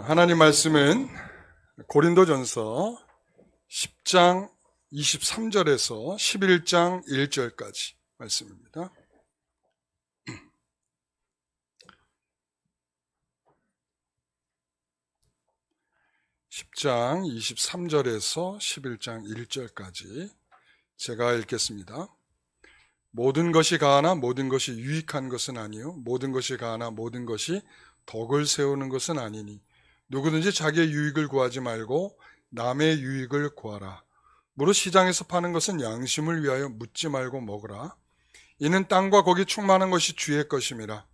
하나님 말씀은 고린도전서 10장 23절에서 11장 1절까지 말씀입니다. (10장 23절에서 11장 1절까지) 제가 읽겠습니다. 모든 것이 가하나 모든 것이 유익한 것은 아니요 모든 것이 가하나 모든 것이 덕을 세우는 것은 아니니 누구든지 자기의 유익을 구하지 말고 남의 유익을 구하라. 무릇 시장에서 파는 것은 양심을 위하여 묻지 말고 먹으라. 이는 땅과 거기 충만한 것이 주의 것임이라.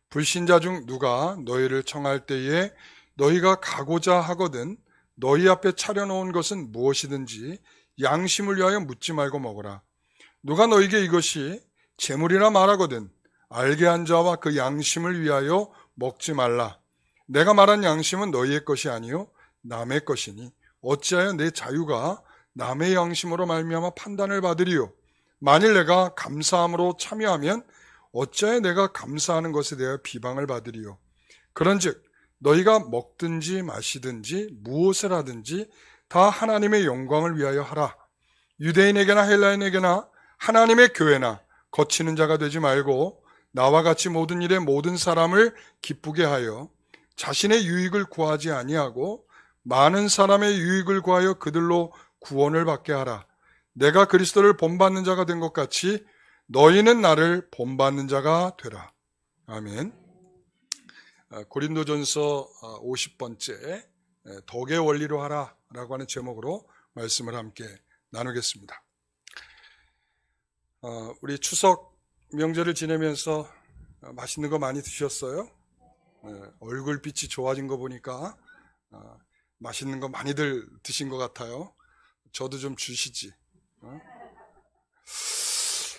불신자 중 누가 너희를 청할 때에 너희가 가고자 하거든 너희 앞에 차려놓은 것은 무엇이든지 양심을 위하여 묻지 말고 먹으라. 누가 너희에게 이것이 재물이라 말하거든 알게 한 자와 그 양심을 위하여 먹지 말라. 내가 말한 양심은 너희의 것이 아니요 남의 것이니 어찌하여 내 자유가 남의 양심으로 말미암아 판단을 받으리요. 만일 내가 감사함으로 참여하면 어찌하여 내가 감사하는 것에 대하여 비방을 받으리요. 그런즉 너희가 먹든지 마시든지 무엇을 하든지 다 하나님의 영광을 위하여 하라. 유대인에게나 헬라인에게나 하나님의 교회나 거치는 자가 되지 말고 나와 같이 모든 일에 모든 사람을 기쁘게 하여 자신의 유익을 구하지 아니하고 많은 사람의 유익을 구하여 그들로 구원을 받게 하라. 내가 그리스도를 본받는 자가 된 것 같이 너희는 나를 본받는 자가 되라. 아멘. 고린도전서 50번째 덕의 원리로 하라 라고 하는 제목으로 말씀을 함께 나누겠습니다. 우리 추석 명절을 지내면서 맛있는 거 많이 드셨어요? 얼굴빛이 좋아진 거 보니까 맛있는 거 많이들 드신 것 같아요. 저도 좀 주시지.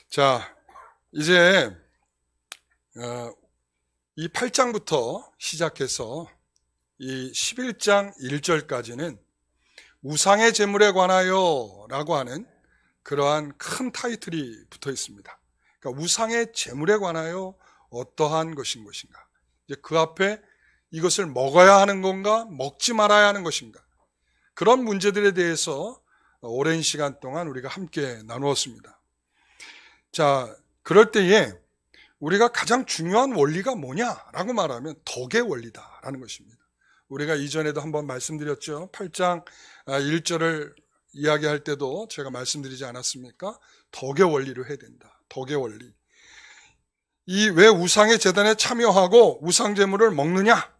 자, 이제 이 8장부터 시작해서 이 11장 1절까지는 우상의 제물에 관하여 라고 하는 그러한 큰 타이틀이 붙어 있습니다. 그러니까 우상의 제물에 관하여 어떠한 것인가? 이제 그 앞에 이것을 먹어야 하는 건가, 먹지 말아야 하는 것인가? 그런 문제들에 대해서 오랜 시간 동안 우리가 함께 나누었습니다. 자, 그럴 때에 우리가 가장 중요한 원리가 뭐냐라고 말하면 덕의 원리다라는 것입니다. 우리가 이전에도 한번 말씀드렸죠. 8장 1절을 이야기할 때도 제가 말씀드리지 않았습니까? 덕의 원리로 해야 된다. 덕의 원리. 이 왜 우상의 제단에 참여하고 우상 제물을 먹느냐?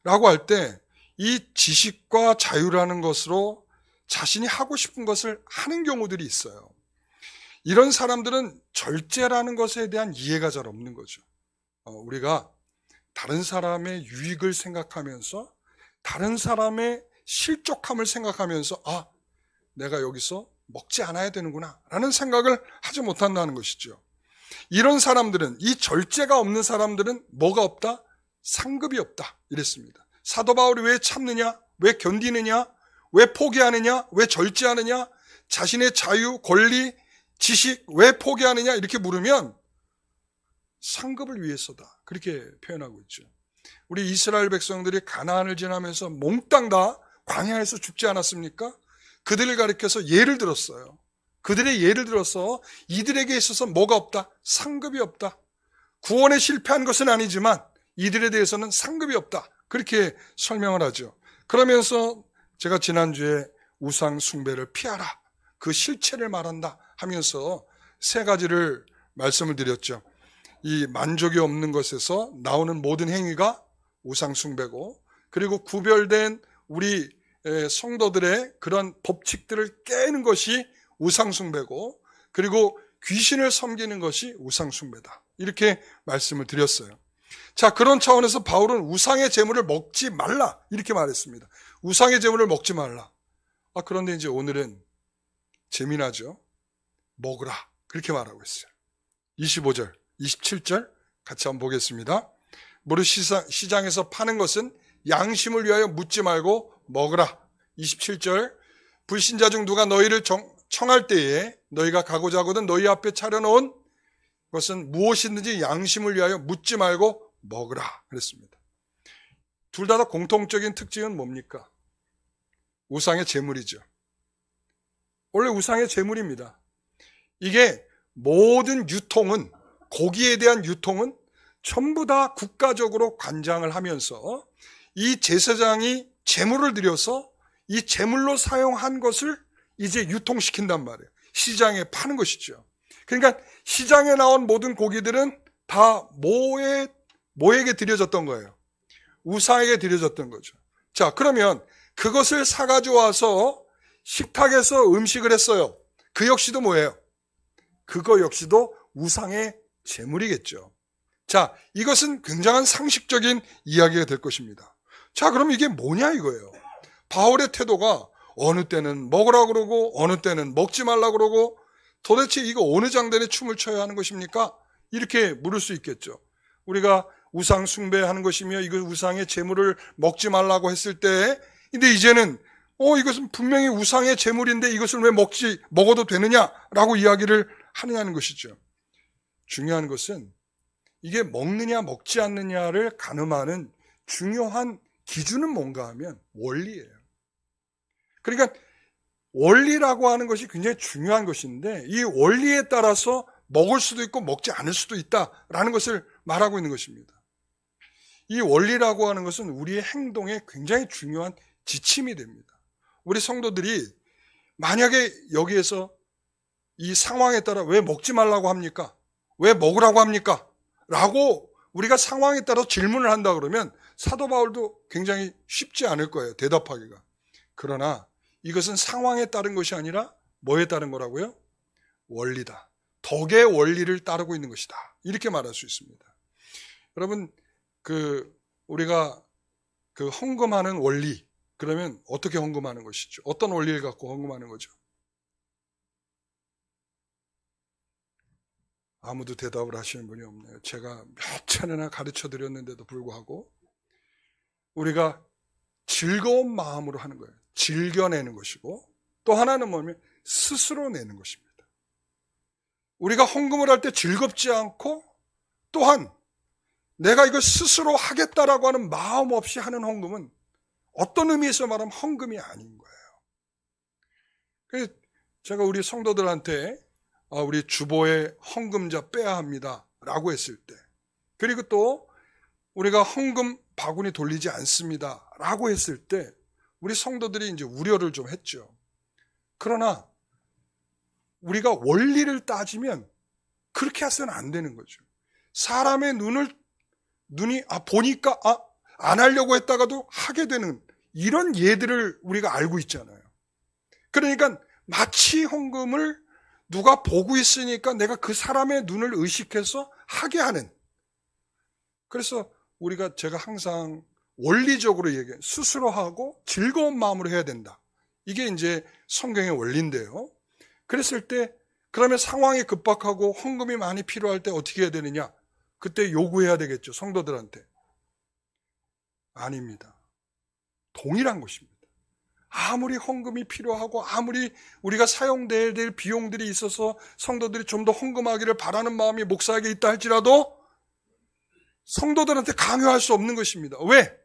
라고 할 때 이 지식과 자유라는 것으로 자신이 하고 싶은 것을 하는 경우들이 있어요. 이런 사람들은 절제라는 것에 대한 이해가 잘 없는 거죠. 우리가 다른 사람의 유익을 생각하면서 다른 사람의 실족함을 생각하면서 내가 여기서 먹지 않아야 되는구나 라는 생각을 하지 못한다는 것이죠. 이런 사람들은, 이 절제가 없는 사람들은 뭐가 없다? 상급이 없다 이랬습니다. 사도 바울이 왜 참느냐? 왜 견디느냐? 왜 포기하느냐? 왜 절제하느냐? 자신의 자유, 권리, 지식 왜 포기하느냐? 이렇게 물으면 상급을 위해서다 그렇게 표현하고 있죠. 우리 이스라엘 백성들이 가나안을 지나면서 몽땅 다 광야에서 죽지 않았습니까? 그들을 가리켜서 예를 들었어요. 그들의 예를 들어서 이들에게 있어서 뭐가 없다? 상급이 없다. 구원에 실패한 것은 아니지만 이들에 대해서는 상급이 없다. 그렇게 설명을 하죠. 그러면서 제가 지난주에 우상 숭배를 피하라. 그 실체를 말한다 하면서 세 가지를 말씀을 드렸죠. 이 만족이 없는 것에서 나오는 모든 행위가 우상 숭배고, 그리고 구별된 우리 성도들의 그런 법칙들을 깨는 것이 우상 숭배고, 그리고 귀신을 섬기는 것이 우상 숭배다. 이렇게 말씀을 드렸어요. 자, 그런 차원에서 바울은 우상의 제물을 먹지 말라 이렇게 말했습니다. 우상의 제물을 먹지 말라. 그런데 이제 오늘은 재미나죠. 먹으라 그렇게 말하고 있어요. 25절, 27절 같이 한번 보겠습니다. 무릇 시장에서 파는 것은 양심을 위하여 묻지 말고 먹으라. 27절, 불신자 중 누가 너희를 청할 때에 너희가 가고자 하거든 너희 앞에 차려놓은 것은 무엇이든지 양심을 위하여 묻지 말고 먹으라 그랬습니다. 둘 다 공통적인 특징은 뭡니까? 우상의 제물이죠. 원래 우상의 제물입니다. 이게 모든 유통은, 고기에 대한 유통은 전부 다 국가적으로 관장을 하면서 이 제사장이 제물을 드려서 이 제물로 사용한 것을 이제 유통시킨단 말이에요. 시장에 파는 것이죠. 그러니까 시장에 나온 모든 고기들은 다 뭐에게 드려졌던 거예요? 우상에게 드려졌던 거죠. 자, 그러면 그것을 사가지고 와서 식탁에서 음식을 했어요. 그 역시도 뭐예요? 그거 역시도 우상의 제물이겠죠. 자, 이것은 굉장한 상식적인 이야기가 될 것입니다. 자, 그럼 이게 뭐냐 이거예요. 바울의 태도가 어느 때는 먹으라 그러고 어느 때는 먹지 말라 그러고 도대체 이거 어느 장단에 춤을 춰야 하는 것입니까? 이렇게 물을 수 있겠죠. 우리가 우상 숭배하는 것이며 이거 우상의 제물을 먹지 말라고 했을 때, 근데 이제는 이것은 분명히 우상의 제물인데 이것을 왜 먹어도 되느냐라고 이야기를 하느냐는 것이죠. 중요한 것은 이게 먹느냐 먹지 않느냐를 가늠하는 중요한 기준은 뭔가 하면 원리예요. 그러니까 원리라고 하는 것이 굉장히 중요한 것인데 이 원리에 따라서 먹을 수도 있고 먹지 않을 수도 있다라는 것을 말하고 있는 것입니다. 이 원리라고 하는 것은 우리의 행동에 굉장히 중요한 지침이 됩니다. 우리 성도들이 만약에 여기에서 이 상황에 따라 왜 먹지 말라고 합니까? 왜 먹으라고 합니까? 라고 우리가 상황에 따라 질문을 한다 그러면 사도 바울도 굉장히 쉽지 않을 거예요. 대답하기가. 그러나 이것은 상황에 따른 것이 아니라 뭐에 따른 거라고요? 원리다. 덕의 원리를 따르고 있는 것이다. 이렇게 말할 수 있습니다. 여러분, 우리가 헌금하는 원리, 그러면 어떻게 헌금하는 것이죠? 어떤 원리를 갖고 헌금하는 거죠? 아무도 대답을 하시는 분이 없네요. 제가 몇 차례나 가르쳐 드렸는데도 불구하고 우리가 즐거운 마음으로 하는 거예요. 즐겨내는 것이고 또 하나는 뭐냐면 스스로 내는 것입니다. 우리가 헌금을 할 때 즐겁지 않고 또한 내가 이걸 스스로 하겠다라고 하는 마음 없이 하는 헌금은 어떤 의미에서 말하면 헌금이 아닌 거예요. 그래서 제가 우리 성도들한테 우리 주보에 헌금자 빼야 합니다 라고 했을 때, 그리고 또 우리가 헌금 바구니 돌리지 않습니다 라고 했을 때 우리 성도들이 이제 우려를 좀 했죠. 그러나 우리가 원리를 따지면 그렇게 해서는 안 되는 거죠. 사람의 눈이 보니까 안 하려고 했다가도 하게 되는 이런 예들을 우리가 알고 있잖아요. 그러니까 마치 헌금을 누가 보고 있으니까 내가 그 사람의 눈을 의식해서 하게 하는. 그래서 제가 항상 원리적으로 얘기해요. 스스로 하고 즐거운 마음으로 해야 된다. 이게 이제 성경의 원리인데요. 그랬을 때 그러면 상황이 급박하고 헌금이 많이 필요할 때 어떻게 해야 되느냐? 그때 요구해야 되겠죠. 성도들한테. 아닙니다. 동일한 것입니다. 아무리 헌금이 필요하고 아무리 우리가 사용돼야 될 비용들이 있어서 성도들이 좀 더 헌금하기를 바라는 마음이 목사에게 있다 할지라도 성도들한테 강요할 수 없는 것입니다. 왜?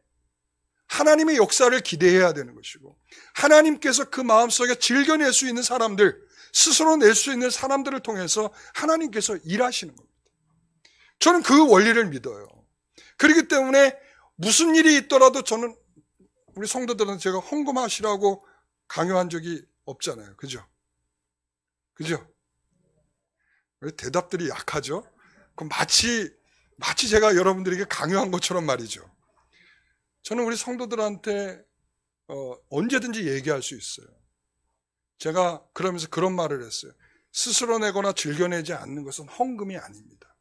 하나님의 역사를 기대해야 되는 것이고 하나님께서 그 마음속에 즐겨낼 수 있는 사람들, 스스로 낼 수 있는 사람들을 통해서 하나님께서 일하시는 겁니다. 저는 그 원리를 믿어요. 그렇기 때문에 무슨 일이 있더라도 저는 우리 성도들은 제가 헌금하시라고 강요한 적이 없잖아요. 그죠? 그죠? 왜 대답들이 약하죠? 그럼 마치 제가 여러분들에게 강요한 것처럼 말이죠. 저는 우리 성도들한테 언제든지 얘기할 수 있어요. 제가 그러면서 그런 말을 했어요. 스스로 내거나 즐겨내지 않는 것은 헌금이 아닙니다.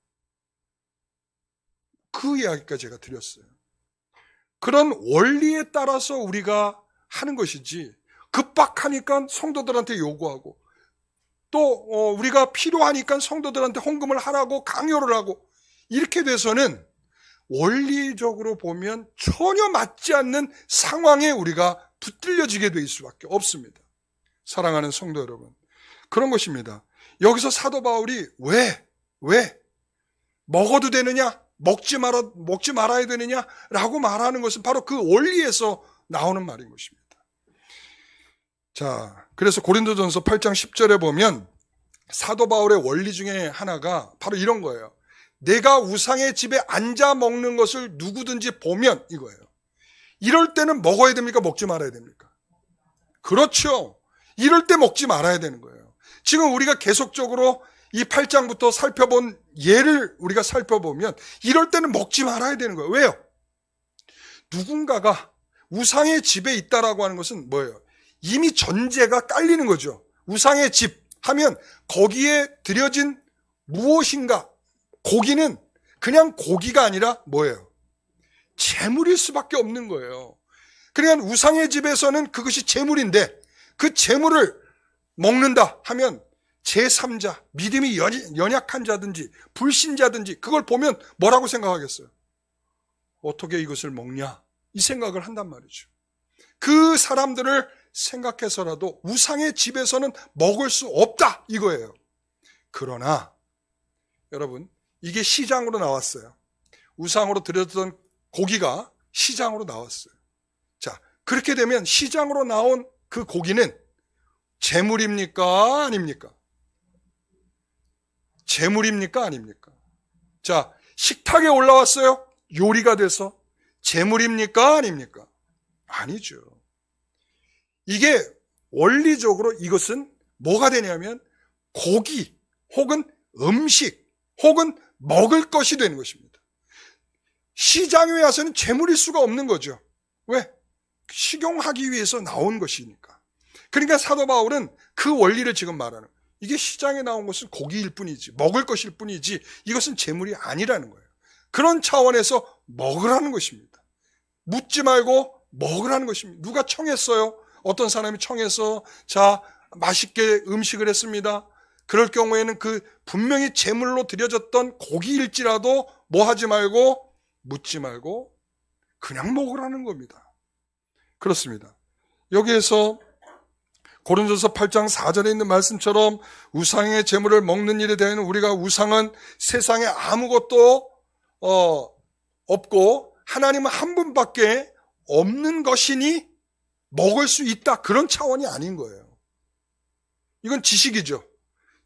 그 이야기까지 제가 드렸어요. 그런 원리에 따라서 우리가 하는 것이지 급박하니까 성도들한테 요구하고 또 우리가 필요하니까 성도들한테 헌금을 하라고 강요를 하고 이렇게 돼서는 원리적으로 보면 전혀 맞지 않는 상황에 우리가 붙들려지게 될 수밖에 없습니다. 사랑하는 성도 여러분, 그런 것입니다. 여기서 사도 바울이 왜 먹어도 되느냐 먹지 말아야 되느냐라고 말하는 것은 바로 그 원리에서 나오는 말인 것입니다. 자, 그래서 고린도전서 8장 10절에 보면 사도 바울의 원리 중에 하나가 바로 이런 거예요. 내가 우상의 집에 앉아 먹는 것을 누구든지 보면 이거예요. 이럴 때는 먹어야 됩니까? 먹지 말아야 됩니까? 그렇죠. 이럴 때 먹지 말아야 되는 거예요. 지금 우리가 계속적으로 이 8장부터 살펴본 예를 우리가 살펴보면 이럴 때는 먹지 말아야 되는 거예요. 왜요? 누군가가 우상의 집에 있다라고 하는 것은 뭐예요? 이미 전제가 깔리는 거죠. 우상의 집 하면 거기에 들여진 무엇인가, 고기는 그냥 고기가 아니라 뭐예요? 재물일 수밖에 없는 거예요. 그러니까 우상의 집에서는 그것이 재물인데 그 재물을 먹는다 하면 제3자, 믿음이 연약한 자든지 불신자든지 그걸 보면 뭐라고 생각하겠어요? 어떻게 이것을 먹냐? 이 생각을 한단 말이죠. 그 사람들을 생각해서라도 우상의 집에서는 먹을 수 없다 이거예요. 그러나 여러분, 이게 시장으로 나왔어요. 우상으로 드렸던 고기가 시장으로 나왔어요. 자, 그렇게 되면 시장으로 나온 그 고기는 재물입니까? 아닙니까? 재물입니까? 아닙니까? 자, 식탁에 올라왔어요. 요리가 돼서 재물입니까? 아닙니까? 아니죠. 이게 원리적으로 이것은 뭐가 되냐면 고기 혹은 음식 혹은 먹을 것이 되는 것입니다. 시장에 와서는 재물일 수가 없는 거죠. 왜? 식용하기 위해서 나온 것이니까. 그러니까 사도 바울은 그 원리를 지금 말하는 거예요. 이게 시장에 나온 것은 고기일 뿐이지, 먹을 것일 뿐이지 이것은 재물이 아니라는 거예요. 그런 차원에서 먹으라는 것입니다. 묻지 말고 먹으라는 것입니다. 누가 청했어요? 어떤 사람이 청해서 자, 맛있게 음식을 했습니다. 그럴 경우에는 그 분명히 제물로 드려졌던 고기일지라도 뭐 하지 말고 묻지 말고 그냥 먹으라는 겁니다. 그렇습니다. 여기에서 고린도서 8장 4절에 있는 말씀처럼 우상의 제물을 먹는 일에 대해서는 우리가 우상은 세상에 아무것도 없고 하나님은 한 분밖에 없는 것이니 먹을 수 있다. 그런 차원이 아닌 거예요. 이건 지식이죠.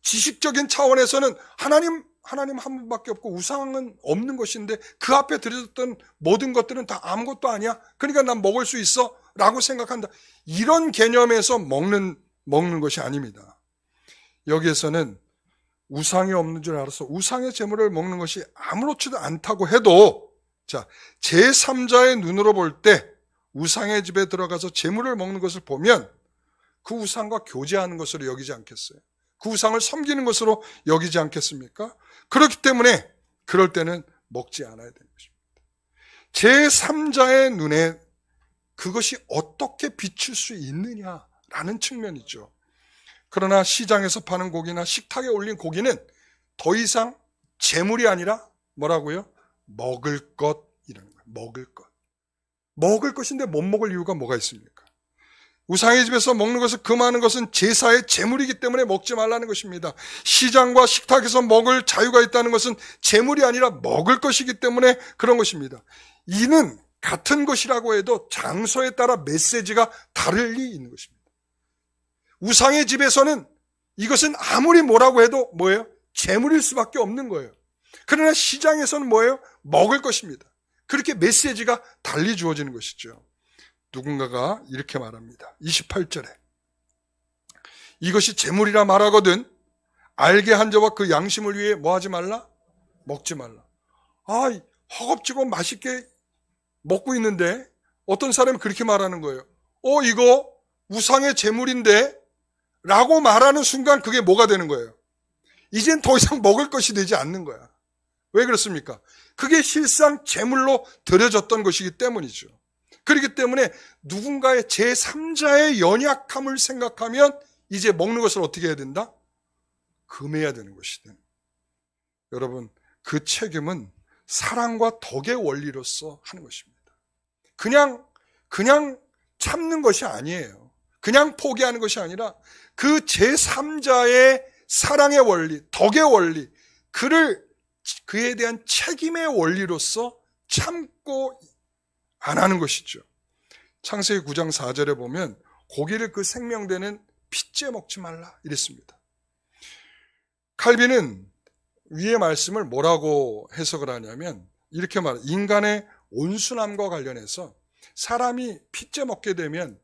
지식적인 차원에서는 하나님 한 분밖에 없고 우상은 없는 것인데 그 앞에 드려졌던 모든 것들은 다 아무것도 아니야. 그러니까 난 먹을 수 있어 라고 생각한다. 이런 개념에서 먹는 것이 아닙니다. 여기에서는 우상이 없는 줄 알아서 우상의 제물을 먹는 것이 아무렇지도 않다고 해도 자, 제3자의 눈으로 볼 때 우상의 집에 들어가서 제물을 먹는 것을 보면 그 우상과 교제하는 것으로 여기지 않겠어요? 그 우상을 섬기는 것으로 여기지 않겠습니까? 그렇기 때문에 그럴 때는 먹지 않아야 되는 것입니다. 제3자의 눈에 그것이 어떻게 비칠 수 있느냐라는 측면이죠. 그러나 시장에서 파는 고기나 식탁에 올린 고기는 더 이상 재물이 아니라 뭐라고요? 먹을 것이라는 거예요. 먹을 것. 먹을 것인데 못 먹을 이유가 뭐가 있습니까? 우상의 집에서 먹는 것을 금하는 것은 제사의 재물이기 때문에 먹지 말라는 것입니다. 시장과 식탁에서 먹을 자유가 있다는 것은 재물이 아니라 먹을 것이기 때문에 그런 것입니다. 이는 같은 것이라고 해도 장소에 따라 메시지가 다를 리 있는 것입니다. 우상의 집에서는 이것은 아무리 뭐라고 해도 뭐예요? 재물일 수밖에 없는 거예요. 그러나 시장에서는 뭐예요? 먹을 것입니다. 그렇게 메시지가 달리 주어지는 것이죠. 누군가가 이렇게 말합니다. 28절에 이것이 재물이라 말하거든 알게 한 자와 그 양심을 위해 뭐 하지 말라? 먹지 말라. 아, 허겁지겁 맛있게 먹고 있는데 어떤 사람이 그렇게 말하는 거예요. 이거 우상의 재물인데 라고 말하는 순간 그게 뭐가 되는 거예요? 이젠 더 이상 먹을 것이 되지 않는 거야. 왜 그렇습니까? 그게 실상 재물로 드려졌던 것이기 때문이죠. 그렇기 때문에 누군가의 제3자의 연약함을 생각하면 이제 먹는 것을 어떻게 해야 된다? 금해야 되는 것이든. 여러분, 그 책임은 사랑과 덕의 원리로서 하는 것입니다. 그냥 참는 것이 아니에요. 그냥 포기하는 것이 아니라 그 제3자의 사랑의 원리, 덕의 원리, 그를 그에 대한 책임의 원리로서 참고 안 하는 것이죠. 창세기 9장 4절에 보면 고기를 그 생명되는 핏째 먹지 말라 이랬습니다. 칼빈은 위의 말씀을 뭐라고 해석을 하냐면 이렇게 말해요. 인간의 온순함과 관련해서 사람이 핏째 먹게 되면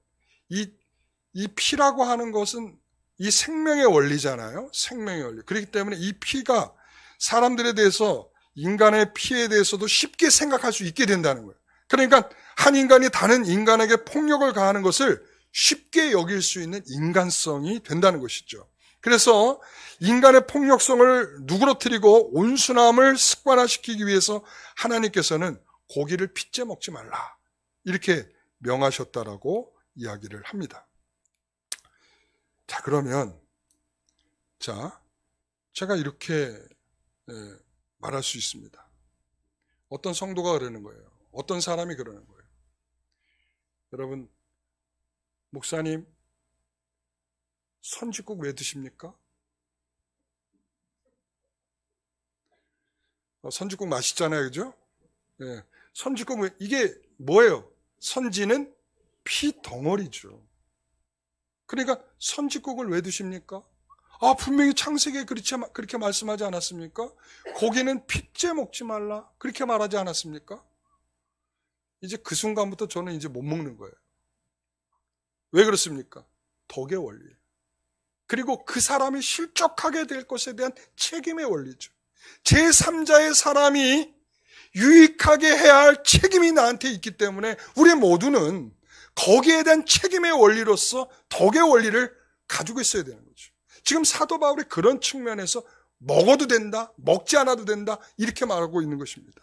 이 피라고 하는 것은 이 생명의 원리잖아요. 생명의 원리. 그렇기 때문에 이 피가 사람들에 대해서 인간의 피에 대해서도 쉽게 생각할 수 있게 된다는 거예요. 그러니까 한 인간이 다른 인간에게 폭력을 가하는 것을 쉽게 여길 수 있는 인간성이 된다는 것이죠. 그래서 인간의 폭력성을 누그러뜨리고 온순함을 습관화시키기 위해서 하나님께서는 고기를 핏째 먹지 말라 이렇게 명하셨다라고 이야기를 합니다. 자, 그러면 제가 이렇게 말할 수 있습니다. 어떤 성도가 그러는 거예요. 어떤 사람이 그러는 거예요. 여러분, 목사님 선지국 왜 드십니까? 선지국 맛있잖아요, 그죠? 예, 선지국 이게 뭐예요? 선지는 피 덩어리죠. 그러니까 선지국을 왜 드십니까? 분명히 창세기에 그렇게 말씀하지 않았습니까? 고기는 핏째 먹지 말라 그렇게 말하지 않았습니까? 이제 그 순간부터 저는 이제 못 먹는 거예요. 왜 그렇습니까? 덕의 원리예요. 그리고 그 사람이 실족하게 될 것에 대한 책임의 원리죠. 제3자의 사람이 유익하게 해야 할 책임이 나한테 있기 때문에 우리 모두는 거기에 대한 책임의 원리로서 덕의 원리를 가지고 있어야 되는 거죠. 지금 사도 바울이 그런 측면에서 먹어도 된다, 먹지 않아도 된다 이렇게 말하고 있는 것입니다.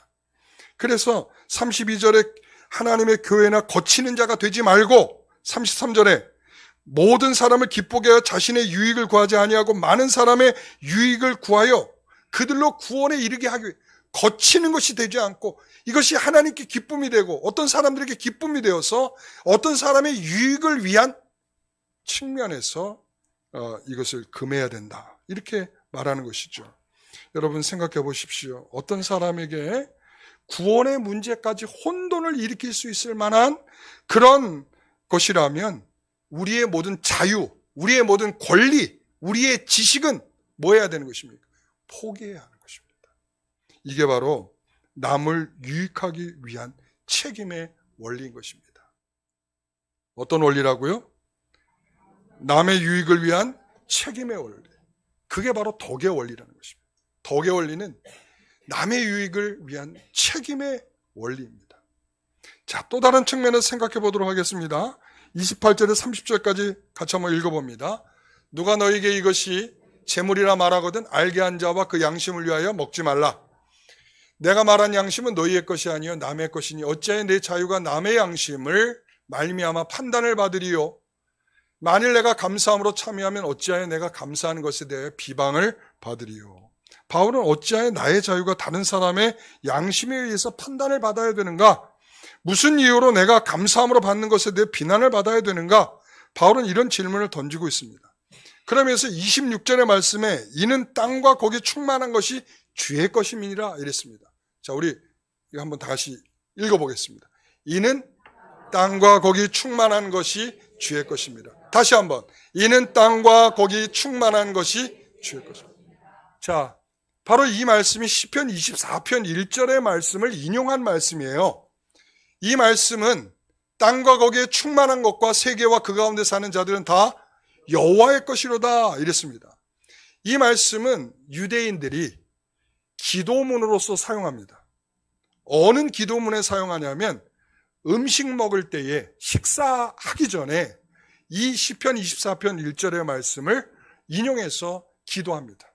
그래서 32절에 하나님의 교회나 거치는 자가 되지 말고 33절에 모든 사람을 기쁘게 하여 자신의 유익을 구하지 아니하고 많은 사람의 유익을 구하여 그들로 구원에 이르게 하기 위해 거치는 것이 되지 않고 이것이 하나님께 기쁨이 되고 어떤 사람들에게 기쁨이 되어서 어떤 사람의 유익을 위한 측면에서 이것을 금해야 된다 이렇게 말하는 것이죠. 여러분 생각해 보십시오. 어떤 사람에게 구원의 문제까지 혼돈을 일으킬 수 있을 만한 그런 것이라면 우리의 모든 자유, 우리의 모든 권리, 우리의 지식은 뭐 해야 되는 것입니까? 포기해야 하는 것입니다. 이게 바로 남을 유익하기 위한 책임의 원리인 것입니다. 어떤 원리라고요? 남의 유익을 위한 책임의 원리. 그게 바로 덕의 원리라는 것입니다. 덕의 원리는 남의 유익을 위한 책임의 원리입니다. 자, 또 다른 측면에서 생각해 보도록 하겠습니다. 28절에서 30절까지 같이 한번 읽어봅니다. 누가 너에게 이것이 재물이라 말하거든 알게 한 자와 그 양심을 위하여 먹지 말라. 내가 말한 양심은 너희의 것이 아니요 남의 것이니 어찌하여 내 자유가 남의 양심을 말미암아 판단을 받으리요. 만일 내가 감사함으로 참여하면 어찌하여 내가 감사하는 것에 대해 비방을 받으리요. 바울은 어찌하여 나의 자유가 다른 사람의 양심에 의해서 판단을 받아야 되는가? 무슨 이유로 내가 감사함으로 받는 것에 대해 비난을 받아야 되는가? 바울은 이런 질문을 던지고 있습니다. 그러면서 26절의 말씀에 이는 땅과 거기 충만한 것이 주의 것임이니라 이랬습니다. 자, 우리 이거 한번 다시 읽어보겠습니다. 이는 땅과 거기 충만한 것이 주의 것입니다. 다시 한번 이는 땅과 거기 충만한 것이 주의 것입니다. 자, 바로 이 말씀이 시편 24편 1절의 말씀을 인용한 말씀이에요. 이 말씀은 땅과 거기에 충만한 것과 세계와 그 가운데 사는 자들은 다 여호와의 것이로다 이랬습니다. 이 말씀은 유대인들이 기도문으로서 사용합니다. 어느 기도문에 사용하냐면 음식 먹을 때에 식사하기 전에 이 시편 24편 1절의 말씀을 인용해서 기도합니다.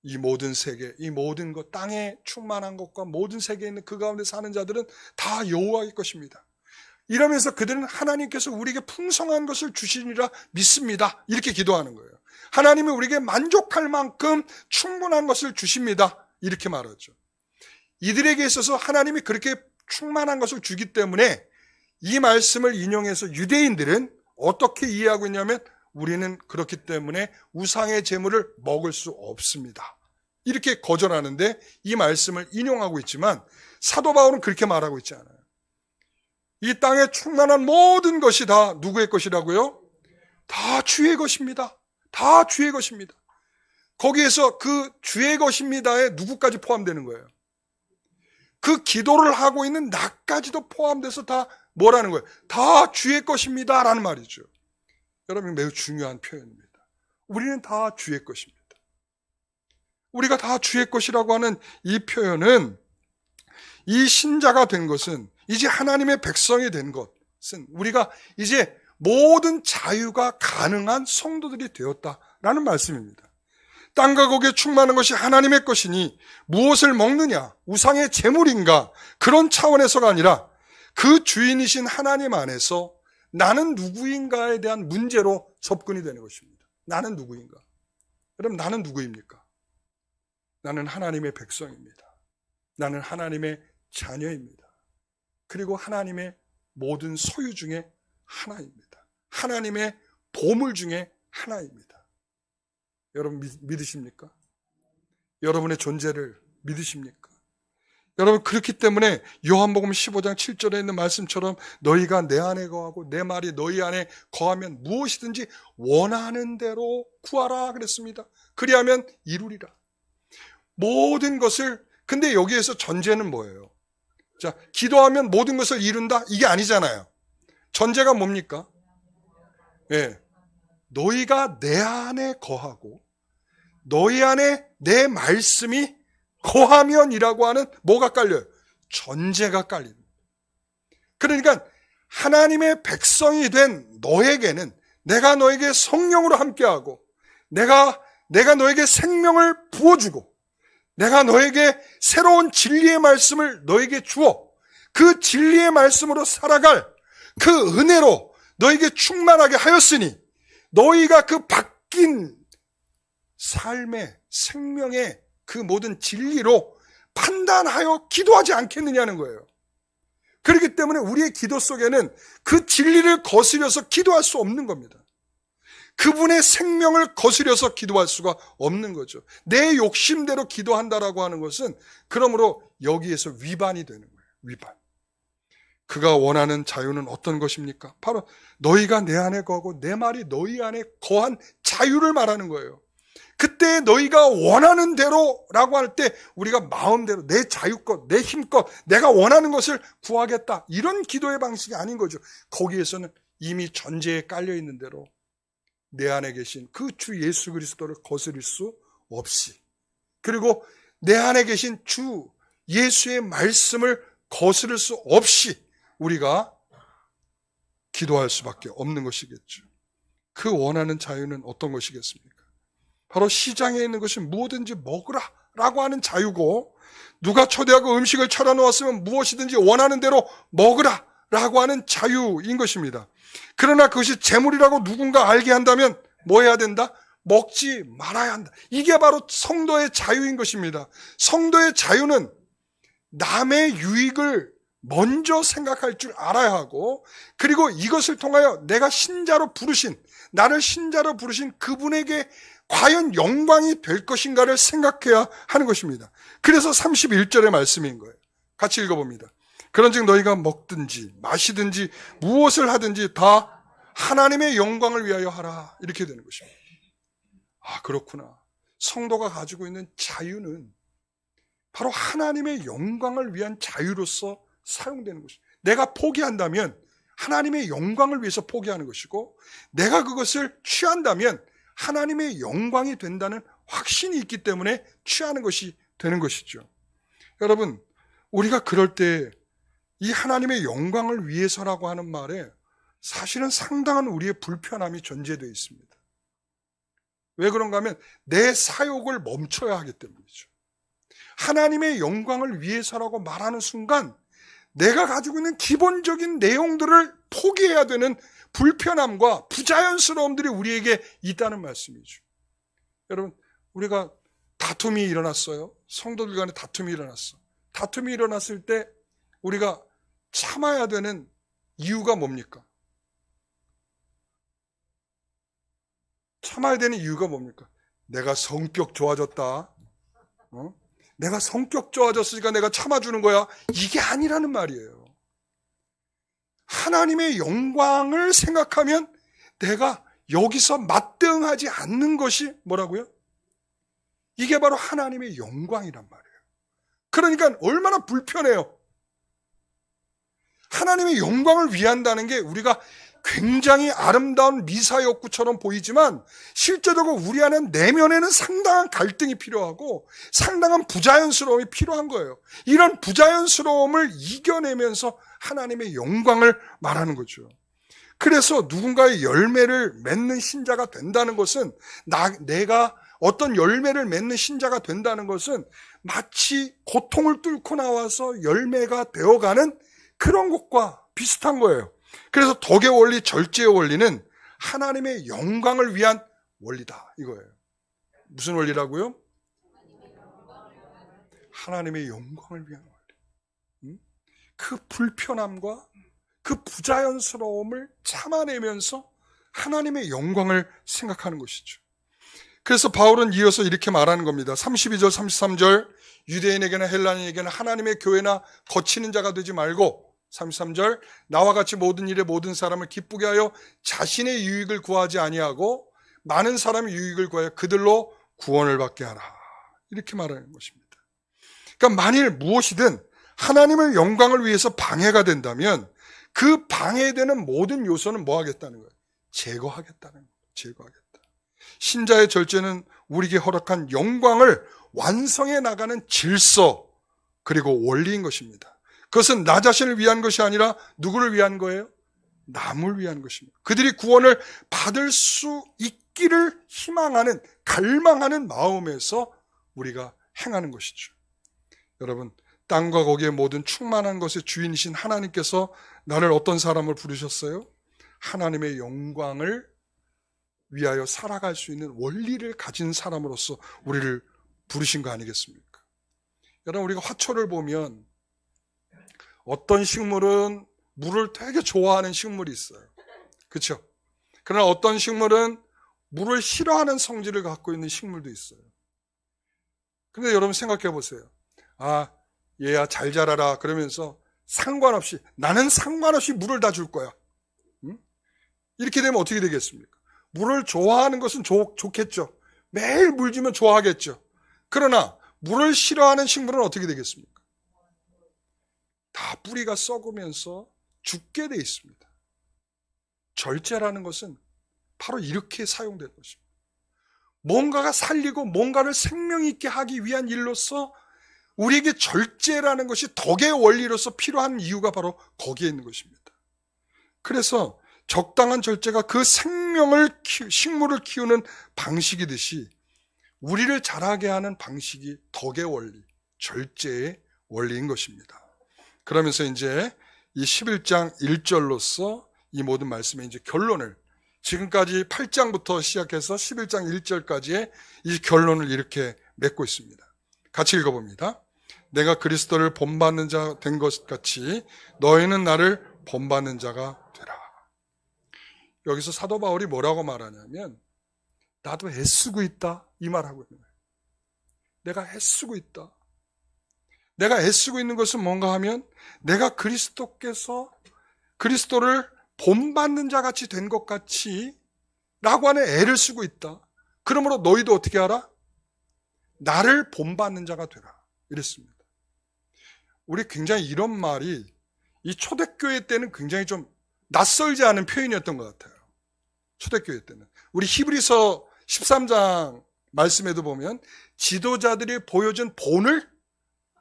이 모든 세계, 이 모든 것, 땅에 충만한 것과 모든 세계에 있는 그 가운데 사는 자들은 다 여호와의 것입니다. 이러면서 그들은 하나님께서 우리에게 풍성한 것을 주시리라 믿습니다. 이렇게 기도하는 거예요. 하나님이 우리에게 만족할 만큼 충분한 것을 주십니다. 이렇게 말하죠. 이들에게 있어서 하나님이 그렇게 충만한 것을 주기 때문에 이 말씀을 인용해서 유대인들은 어떻게 이해하고 있냐면 우리는 그렇기 때문에 우상의 제물을 먹을 수 없습니다. 이렇게 거절하는데 이 말씀을 인용하고 있지만 사도 바울은 그렇게 말하고 있지 않아요. 이 땅에 충만한 모든 것이 다 누구의 것이라고요? 다 주의 것입니다. 다 주의 것입니다. 거기에서 그 주의 것입니다에 누구까지 포함되는 거예요? 그 기도를 하고 있는 나까지도 포함돼서 다 뭐라는 거예요? 다 주의 것입니다 라는 말이죠. 여러분, 매우 중요한 표현입니다. 우리는 다 주의 것입니다. 우리가 다 주의 것이라고 하는 이 표현은, 이 신자가 된 것은, 이제 하나님의 백성이 된 것은 우리가 이제 모든 자유가 가능한 성도들이 되었다라는 말씀입니다. 땅과 거기에 충만한 것이 하나님의 것이니 무엇을 먹느냐, 우상의 제물인가, 그런 차원에서가 아니라 그 주인이신 하나님 안에서 나는 누구인가에 대한 문제로 접근이 되는 것입니다. 나는 누구인가? 여러분, 나는 누구입니까? 나는 하나님의 백성입니다. 나는 하나님의 자녀입니다. 그리고 하나님의 모든 소유 중에 하나입니다. 하나님의 보물 중에 하나입니다. 여러분 믿으십니까? 여러분의 존재를 믿으십니까? 여러분, 그렇기 때문에 요한복음 15장 7절에 있는 말씀처럼 너희가 내 안에 거하고 내 말이 너희 안에 거하면 무엇이든지 원하는 대로 구하라 그랬습니다. 그리하면 이루리라. 모든 것을, 근데 여기에서 전제는 뭐예요? 자, 기도하면 모든 것을 이룬다? 이게 아니잖아요. 전제가 뭡니까? 예. 너희가 내 안에 거하고 너희 안에 내 말씀이 거하면이라고 하는 뭐가 깔려요? 전제가 깔립니다. 그러니까 하나님의 백성이 된 너에게는 내가 너에게 성령으로 함께하고 내가 너에게 생명을 부어주고 내가 너에게 새로운 진리의 말씀을 너에게 주어 그 진리의 말씀으로 살아갈 그 은혜로 너에게 충만하게 하였으니 너희가 그 바뀐 삶의 생명의 그 모든 진리로 판단하여 기도하지 않겠느냐는 거예요. 그렇기 때문에 우리의 기도 속에는 그 진리를 거스려서 기도할 수 없는 겁니다. 그분의 생명을 거스려서 기도할 수가 없는 거죠. 내 욕심대로 기도한다라고 하는 것은 그러므로 여기에서 위반이 되는 거예요. 위반. 그가 원하는 자유는 어떤 것입니까? 바로 너희가 내 안에 거하고 내 말이 너희 안에 거한 자유를 말하는 거예요. 그때 너희가 원하는 대로라고 할 때 우리가 마음대로 내 자유껏 내 힘껏 내가 원하는 것을 구하겠다, 이런 기도의 방식이 아닌 거죠. 거기에서는 이미 전제에 깔려 있는 대로 내 안에 계신 그 주 예수 그리스도를 거스릴 수 없이, 그리고 내 안에 계신 주 예수의 말씀을 거스를 수 없이 우리가 기도할 수밖에 없는 것이겠죠. 그 원하는 자유는 어떤 것이겠습니까? 바로 시장에 있는 것이 무엇든지 먹으라 라고 하는 자유고, 누가 초대하고 음식을 차려놓았으면 무엇이든지 원하는 대로 먹으라 라고 하는 자유인 것입니다. 그러나 그것이 재물이라고 누군가 알게 한다면 뭐 해야 된다? 먹지 말아야 한다. 이게 바로 성도의 자유인 것입니다. 성도의 자유는 남의 유익을 먼저 생각할 줄 알아야 하고, 그리고 이것을 통하여 내가 신자로 부르신, 나를 신자로 부르신 그분에게 과연 영광이 될 것인가를 생각해야 하는 것입니다. 그래서 31절의 말씀인 거예요. 같이 읽어봅니다. 그런즉 너희가 먹든지 마시든지 무엇을 하든지 다 하나님의 영광을 위하여 하라, 이렇게 되는 것입니다. 아, 그렇구나. 성도가 가지고 있는 자유는 바로 하나님의 영광을 위한 자유로서 사용되는 것입니다. 내가 포기한다면 하나님의 영광을 위해서 포기하는 것이고, 내가 그것을 취한다면 하나님의 영광이 된다는 확신이 있기 때문에 취하는 것이 되는 것이죠. 여러분, 우리가 그럴 때 이 하나님의 영광을 위해서라고 하는 말에 사실은 상당한 우리의 불편함이 전제되어 있습니다. 왜 그런가 하면 내 사욕을 멈춰야 하기 때문이죠. 하나님의 영광을 위해서라고 말하는 순간 내가 가지고 있는 기본적인 내용들을 포기해야 되는 불편함과 부자연스러움들이 우리에게 있다는 말씀이죠. 여러분, 우리가 다툼이 일어났어요. 성도들 간에 다툼이 일어났어. 다툼이 일어났을 때 우리가 참아야 되는 이유가 뭡니까? 참아야 되는 이유가 뭡니까? 내가 성격 좋아졌다. 내가 성격 좋아졌으니까 내가 참아주는 거야. 이게 아니라는 말이에요. 하나님의 영광을 생각하면 내가 여기서 맞대응하지 않는 것이 뭐라고요? 이게 바로 하나님의 영광이란 말이에요. 그러니까 얼마나 불편해요. 하나님의 영광을 위한다는 게 우리가 굉장히 아름다운 미사역구처럼 보이지만 실제적으로 우리 안에 내면에는 상당한 갈등이 필요하고 상당한 부자연스러움이 필요한 거예요. 이런 부자연스러움을 이겨내면서 하나님의 영광을 말하는 거죠. 그래서 누군가의 열매를 맺는 신자가 된다는 것은 내가 어떤 열매를 맺는 신자가 된다는 것은 마치 고통을 뚫고 나와서 열매가 되어가는 그런 것과 비슷한 거예요. 그래서 덕의 원리, 절제의 원리는 하나님의 영광을 위한 원리다 이거예요. 무슨 원리라고요? 하나님의 영광을 위한 원리. 그 불편함과 그 부자연스러움을 참아내면서 하나님의 영광을 생각하는 것이죠. 그래서 바울은 이어서 이렇게 말하는 겁니다. 32절, 33절 유대인에게나 헬라인에게나 하나님의 교회나 거치는 자가 되지 말고 33절 나와 같이 모든 일에 모든 사람을 기쁘게 하여 자신의 유익을 구하지 아니하고 많은 사람의 유익을 구하여 그들로 구원을 받게 하라. 이렇게 말하는 것입니다. 그러니까 만일 무엇이든 하나님의 영광을 위해서 방해가 된다면 그 방해되는 모든 요소는 뭐 하겠다는 거예요? 제거하겠다는 거예요. 제거하겠다. 신자의 절제는 우리에게 허락한 영광을 완성해 나가는 질서 그리고 원리인 것입니다. 그것은 나 자신을 위한 것이 아니라 누구를 위한 거예요? 남을 위한 것입니다. 그들이 구원을 받을 수 있기를 희망하는, 갈망하는 마음에서 우리가 행하는 것이죠. 여러분, 땅과 거기에 모든 충만한 것의 주인이신 하나님께서 나를 어떤 사람을 부르셨어요? 하나님의 영광을 위하여 살아갈 수 있는 원리를 가진 사람으로서 우리를 부르신 거 아니겠습니까? 여러분, 우리가 화초를 보면 어떤 식물은 물을 되게 좋아하는 식물이 있어요. 그렇죠? 그러나 어떤 식물은 물을 싫어하는 성질을 갖고 있는 식물도 있어요. 근데 여러분 생각해 보세요. 아, 얘야 잘 자라라 그러면서 상관없이 나는 상관없이 물을 다 줄 거야. 응? 이렇게 되면 어떻게 되겠습니까? 물을 좋아하는 것은 좋겠죠. 매일 물 주면 좋아하겠죠. 그러나 물을 싫어하는 식물은 어떻게 되겠습니까? 다 뿌리가 썩으면서 죽게 돼 있습니다. 절제라는 것은 바로 이렇게 사용된 것입니다. 뭔가가 살리고 뭔가를 생명 있게 하기 위한 일로서 우리에게 절제라는 것이 덕의 원리로서 필요한 이유가 바로 거기에 있는 것입니다. 그래서 적당한 절제가 그 식물을 키우는 방식이듯이 우리를 자라게 하는 방식이 덕의 원리, 절제의 원리인 것입니다. 그러면서 이제 이 11장 1절로서 이 모든 말씀의 이제 결론을 지금까지 8장부터 시작해서 11장 1절까지의 이 결론을 이렇게 맺고 있습니다. 같이 읽어봅니다. 내가 그리스도를 본받는 자 된 것 같이 너희는 나를 본받는 자가 되라. 여기서 사도 바울이 뭐라고 말하냐면 나도 애쓰고 있다 이 말하고 있는 거예요. 내가 애쓰고 있다. 내가 애쓰고 있는 것은 뭔가 하면 내가 그리스도를 본받는 자 같이 된 것 같이 라고 하는 애를 쓰고 있다. 그러므로 너희도 어떻게 하라? 나를 본받는 자가 되라. 이랬습니다. 우리 굉장히 이런 말이 이 초대교회 때는 굉장히 좀 낯설지 않은 표현이었던 것 같아요. 초대교회 때는. 우리 히브리서 13장 말씀에도 보면 지도자들이 보여준 본을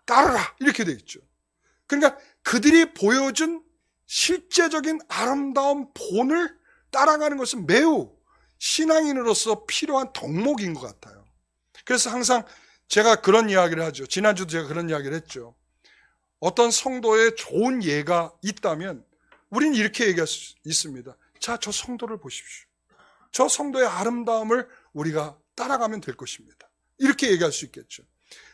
따르라 이렇게 되어 있죠. 그러니까 그들이 보여준 실제적인 아름다운 본을 따라가는 것은 매우 신앙인으로서 필요한 덕목인 것 같아요. 그래서 항상 제가 그런 이야기를 하죠. 지난주도 제가 그런 이야기를 했죠. 어떤 성도의 좋은 예가 있다면 우리는 이렇게 얘기할 수 있습니다. 자, 저 성도를 보십시오. 저 성도의 아름다움을 우리가 따라가면 될 것입니다. 이렇게 얘기할 수 있겠죠.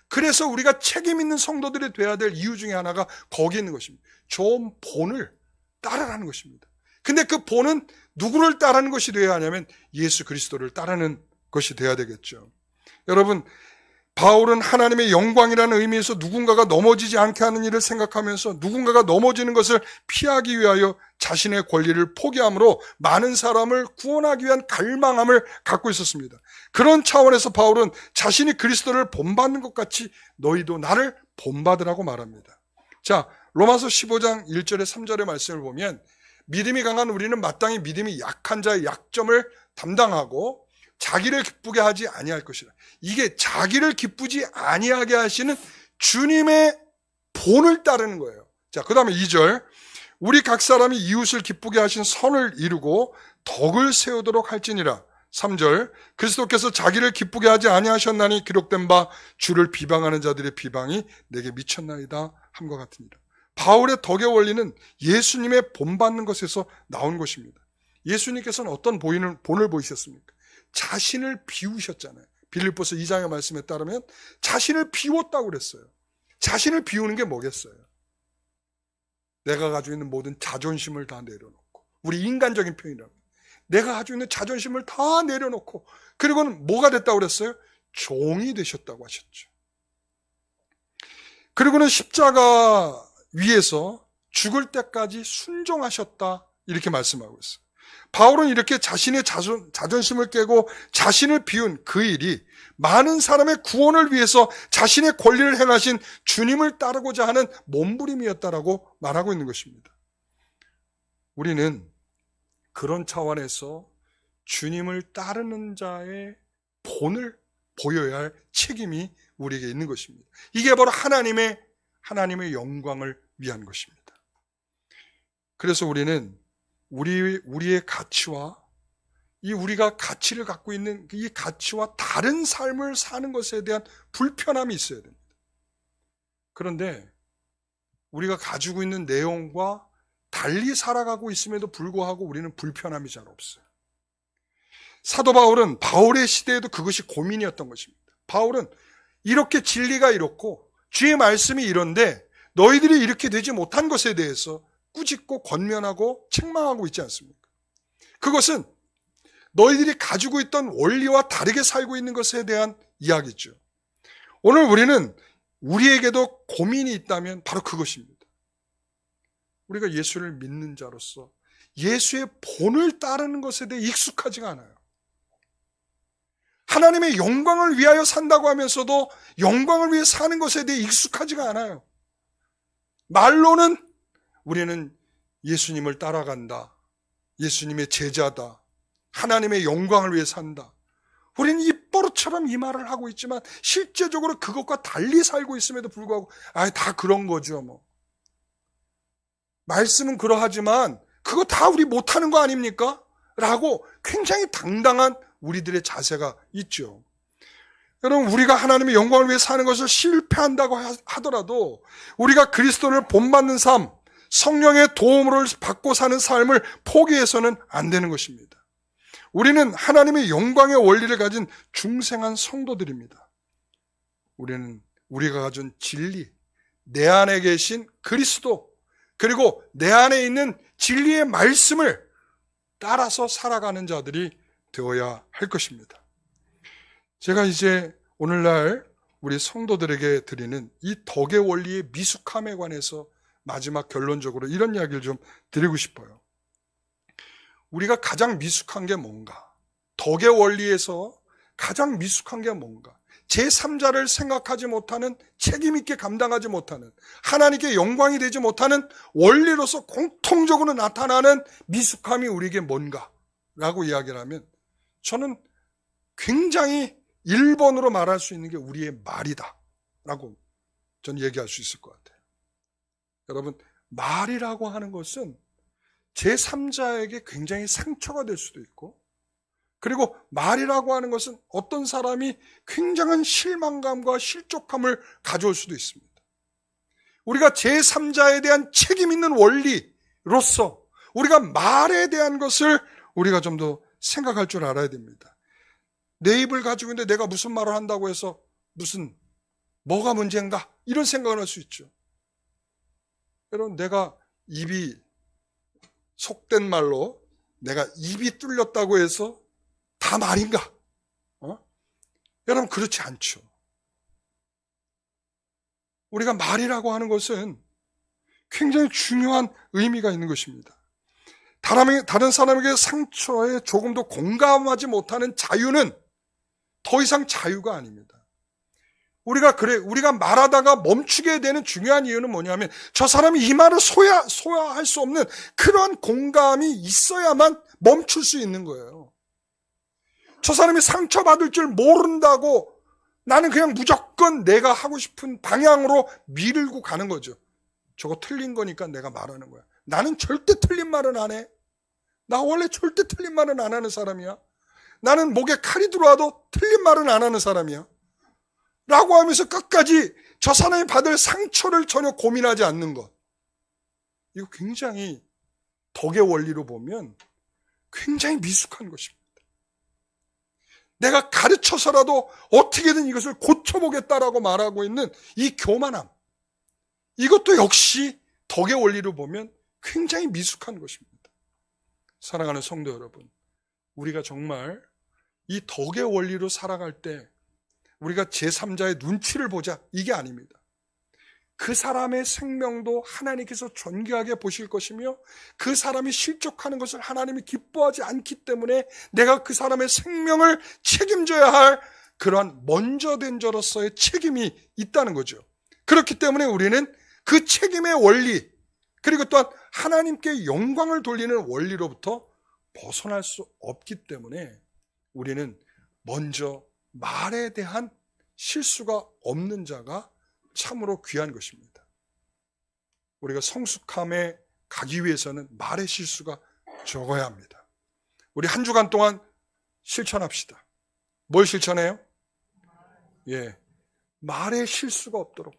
그래서 우리가 책임 있는 성도들이 돼야 될 이유 중에 하나가 거기 있는 것입니다. 좋은 본을 따르라는 것입니다. 근데 그 본은 누구를 따르는 것이 되어야 하냐면 예수 그리스도를 따르는 것이 되어야 되겠죠. 여러분, 바울은 하나님의 영광이라는 의미에서 누군가가 넘어지지 않게 하는 일을 생각하면서 누군가가 넘어지는 것을 피하기 위하여 자신의 권리를 포기함으로 많은 사람을 구원하기 위한 갈망함을 갖고 있었습니다. 그런 차원에서 바울은 자신이 그리스도를 본받는 것 같이 너희도 나를 본받으라고 말합니다. 자, 로마서 15장 1절에 3절의 말씀을 보면 믿음이 강한 우리는 마땅히 믿음이 약한 자의 약점을 담당하고 자기를 기쁘게 하지 아니할 것이라. 이게 자기를 기쁘지 아니하게 하시는 주님의 본을 따르는 거예요. 자, 그 다음에 2절. 우리 각 사람이 이웃을 기쁘게 하신 선을 이루고 덕을 세우도록 할지니라. 3절. 그리스도께서 자기를 기쁘게 하지 아니하셨나니 기록된 바 주를 비방하는 자들의 비방이 내게 미쳤나이다 함과 같으니라. 바울의 덕의 원리는 예수님의 본받는 것에서 나온 것입니다. 예수님께서는 어떤 본을 보이셨습니까? 자신을 비우셨잖아요. 빌립보서 2장의 말씀에 따르면 자신을 비웠다고 그랬어요. 자신을 비우는 게 뭐겠어요? 내가 가지고 있는 모든 자존심을 다 내려놓고, 우리 인간적인 표현이라고, 내가 가지고 있는 자존심을 다 내려놓고, 그리고는 뭐가 됐다고 그랬어요? 종이 되셨다고 하셨죠. 그리고는 십자가 위에서 죽을 때까지 순종하셨다 이렇게 말씀하고 있어요. 바울은 이렇게 자신의 자존심을 깨고 자신을 비운 그 일이 많은 사람의 구원을 위해서 자신의 권리를 행하신 주님을 따르고자 하는 몸부림이었다라고 말하고 있는 것입니다. 우리는 그런 차원에서 주님을 따르는 자의 본을 보여야 할 책임이 우리에게 있는 것입니다. 이게 바로 하나님의 영광을 위한 것입니다. 그래서 우리는 우리의 가치와 우리가 가치를 갖고 있는 이 가치와 다른 삶을 사는 것에 대한 불편함이 있어야 됩니다. 그런데 우리가 가지고 있는 내용과 달리 살아가고 있음에도 불구하고 우리는 불편함이 잘 없어요. 사도 바울은 바울의 시대에도 그것이 고민이었던 것입니다. 바울은 이렇게 진리가 이렇고 주의 말씀이 이런데 너희들이 이렇게 되지 못한 것에 대해서 꾸짖고 권면하고 책망하고 있지 않습니까? 그것은 너희들이 가지고 있던 원리와 다르게 살고 있는 것에 대한 이야기죠. 오늘 우리는 우리에게도 고민이 있다면 바로 그것입니다. 우리가 예수를 믿는 자로서 예수의 본을 따르는 것에 대해 익숙하지가 않아요. 하나님의 영광을 위하여 산다고 하면서도 영광을 위해 사는 것에 대해 익숙하지가 않아요. 말로는 우리는 예수님을 따라간다. 예수님의 제자다. 하나님의 영광을 위해 산다. 우리는 입버릇처럼 이 말을 하고 있지만 실제적으로 그것과 달리 살고 있음에도 불구하고 다 그런 거죠. 뭐. 말씀은 그러하지만 그거 다 우리 못하는 거 아닙니까? 라고 굉장히 당당한 우리들의 자세가 있죠. 여러분, 우리가 하나님의 영광을 위해 사는 것을 실패한다고 하더라도 우리가 그리스도를 본받는 삶, 성령의 도움을 받고 사는 삶을 포기해서는 안 되는 것입니다. 우리는 하나님의 영광의 원리를 가진 중생한 성도들입니다. 우리는 우리가 가진 진리, 내 안에 계신 그리스도, 그리고 내 안에 있는 진리의 말씀을 따라서 살아가는 자들이 되어야 할 것입니다. 제가 이제 오늘날 우리 성도들에게 드리는 이 덕의 원리의 미숙함에 관해서 마지막 결론적으로 이런 이야기를 좀 드리고 싶어요. 우리가 가장 미숙한 게 뭔가? 덕의 원리에서 가장 미숙한 게 뭔가? 제3자를 생각하지 못하는, 책임 있게 감당하지 못하는, 하나님께 영광이 되지 못하는 원리로서 공통적으로 나타나는 미숙함이 우리에게 뭔가? 라고 이야기를 하면 저는 굉장히 1번으로 말할 수 있는 게 우리의 말이다 라고 저는 얘기할 수 있을 것 같아요. 여러분, 말이라고 하는 것은 제3자에게 굉장히 상처가 될 수도 있고, 그리고 말이라고 하는 것은 어떤 사람이 굉장한 실망감과 실족함을 가져올 수도 있습니다. 우리가 제3자에 대한 책임 있는 원리로서 우리가 말에 대한 것을 우리가 좀 더 생각할 줄 알아야 됩니다. 내 입을 가지고 있는데 내가 무슨 말을 한다고 해서 뭐가 문제인가? 이런 생각을 할 수 있죠. 여러분, 내가 입이 속된 말로 내가 입이 뚫렸다고 해서 다 말인가? 여러분, 그렇지 않죠. 우리가 말이라고 하는 것은 굉장히 중요한 의미가 있는 것입니다. 다른 사람에게 상처에 조금도 공감하지 못하는 자유는 더 이상 자유가 아닙니다. 우리가 말하다가 멈추게 되는 중요한 이유는 뭐냐면 저 사람이 이 말을 소화할 수 없는 그러한 공감이 있어야만 멈출 수 있는 거예요. 저 사람이 상처받을 줄 모른다고 나는 그냥 무조건 내가 하고 싶은 방향으로 밀고 가는 거죠. 저거 틀린 거니까 내가 말하는 거야. 나는 절대 틀린 말은 안 해. 나 원래 절대 틀린 말은 안 하는 사람이야. 나는 목에 칼이 들어와도 틀린 말은 안 하는 사람이야. 라고 하면서 끝까지 저 사람이 받을 상처를 전혀 고민하지 않는 것. 이거 굉장히 덕의 원리로 보면 굉장히 미숙한 것입니다. 내가 가르쳐서라도 어떻게든 이것을 고쳐보겠다라고 말하고 있는 이 교만함. 이것도 역시 덕의 원리로 보면 굉장히 미숙한 것입니다. 사랑하는 성도 여러분, 우리가 정말 이 덕의 원리로 살아갈 때 우리가 제3자의 눈치를 보자, 이게 아닙니다. 그 사람의 생명도 하나님께서 존귀하게 보실 것이며 그 사람이 실족하는 것을 하나님이 기뻐하지 않기 때문에 내가 그 사람의 생명을 책임져야 할 그러한 먼저 된 자로서의 책임이 있다는 거죠. 그렇기 때문에 우리는 그 책임의 원리, 그리고 또한 하나님께 영광을 돌리는 원리로부터 벗어날 수 없기 때문에 우리는 먼저 말에 대한 실수가 없는 자가 참으로 귀한 것입니다. 우리가 성숙함에 가기 위해서는 말의 실수가 적어야 합니다. 우리 한 주간 동안 실천합시다. 뭘 실천해요? 말의 실수가 없도록.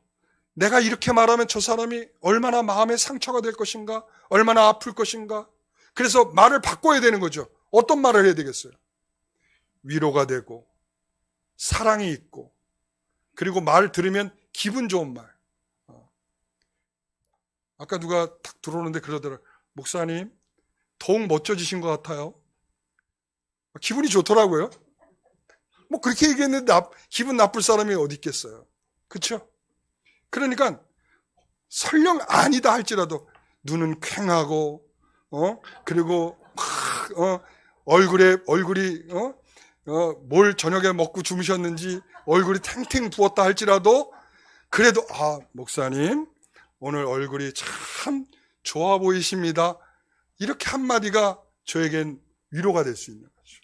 내가 이렇게 말하면 저 사람이 얼마나 마음에 상처가 될 것인가? 얼마나 아플 것인가? 그래서 말을 바꿔야 되는 거죠. 어떤 말을 해야 되겠어요? 위로가 되고 사랑이 있고 그리고 말 들으면 기분 좋은 말. 아까 누가 딱 들어오는데 그러더라고요. 목사님, 더욱 멋져지신 것 같아요. 기분이 좋더라고요. 뭐 그렇게 얘기했는데 기분 나쁠 사람이 어디 있겠어요. 그렇죠? 그러니까 설령 아니다 할지라도 눈은 퀭하고 그리고 얼굴이 뭘 저녁에 먹고 주무셨는지 얼굴이 탱탱 부었다 할지라도 그래도 목사님 오늘 얼굴이 참 좋아 보이십니다. 이렇게 한마디가 저에겐 위로가 될 수 있는 거죠.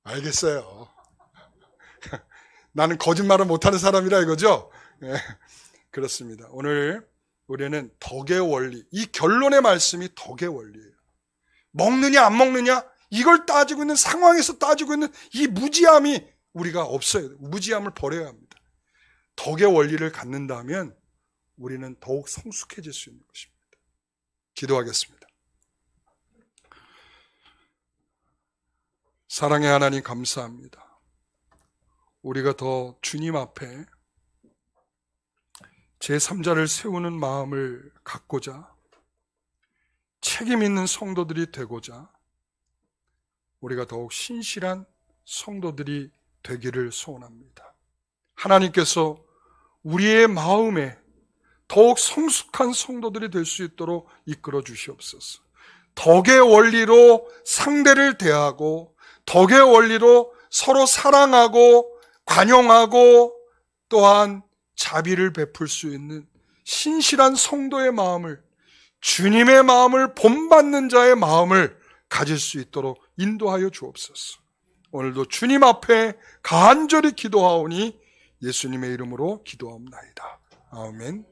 알겠어요. 나는 거짓말을 못하는 사람이라 이거죠. 그렇습니다. 오늘 우리는 덕의 원리, 이 결론의 말씀이 덕의 원리예요. 먹느냐 안 먹느냐 이걸 따지고 있는 상황에서 따지고 있는 이 무지함이 우리가 없어야 돼요. 무지함을 버려야 합니다. 덕의 원리를 갖는다면 우리는 더욱 성숙해질 수 있는 것입니다. 기도하겠습니다. 사랑의 하나님 감사합니다. 우리가 더 주님 앞에 제3자를 세우는 마음을 갖고자 책임 있는 성도들이 되고자 우리가 더욱 신실한 성도들이 되기를 소원합니다. 하나님께서 우리의 마음에 더욱 성숙한 성도들이 될 수 있도록 이끌어 주시옵소서. 덕의 원리로 상대를 대하고 덕의 원리로 서로 사랑하고 관용하고 또한 자비를 베풀 수 있는 신실한 성도의 마음을, 주님의 마음을 본받는 자의 마음을 가질 수 있도록 인도하여 주옵소서. 오늘도 주님 앞에 간절히 기도하오니 예수님의 이름으로 기도하옵나이다. 아멘.